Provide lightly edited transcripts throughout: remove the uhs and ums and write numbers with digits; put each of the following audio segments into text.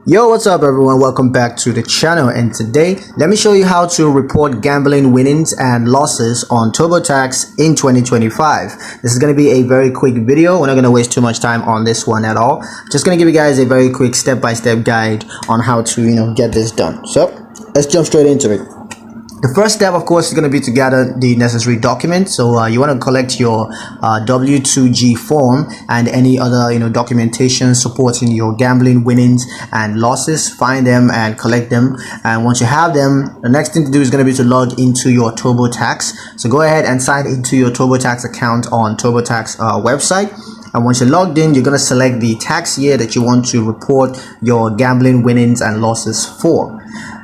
Yo, what's up everyone? Welcome back to the channel, and today let me show you how to report gambling winnings and losses on Turbotax in 2025. This is going to be a very quick video. We're not going to waste too much time on this one at all. Just going to give you guys a very quick step-by-step guide on how to get this done. So let's jump straight into it. The first step, of course, is going to be to gather the necessary documents. So you want to collect your W2G form and any other documentation supporting your gambling winnings and losses. Find them and collect them. And once you have them, the next thing to do is going to be to log into your Turbotax. So go ahead and sign into your Turbotax account on Turbotax website. And once you're logged in, you're going to select the tax year that you want to report your gambling winnings and losses for.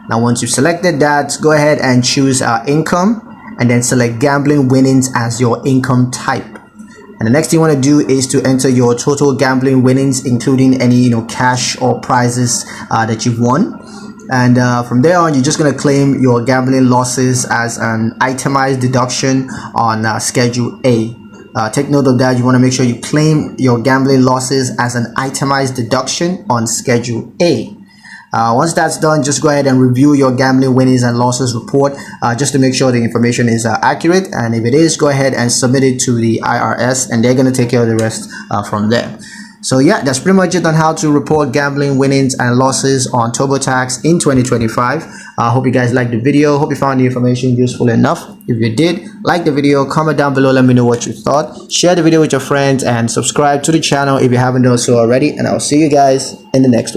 Now, once you've selected that, go ahead and choose income and then select gambling winnings as your income type. And the next thing you want to do is to enter your total gambling winnings, including any cash or prizes that you've won. And from there on, you're just going to claim your gambling losses as an itemized deduction on Schedule A. Take note of that. You want to make sure you claim your gambling losses as an itemized deduction on Schedule A. Once that's done, just go ahead and review your gambling winnings and losses report just to make sure the information is accurate. And if it is, go ahead and submit it to the IRS, and they're going to take care of the rest from there. So yeah, that's pretty much it on how to report gambling winnings and losses on Turbotax in 2025. I hope you guys liked the video. Hope you found the information useful enough. If you did, like the video, comment down below, let me know what you thought. Share the video with your friends and subscribe to the channel if you haven't done so already. And I'll see you guys in the next one.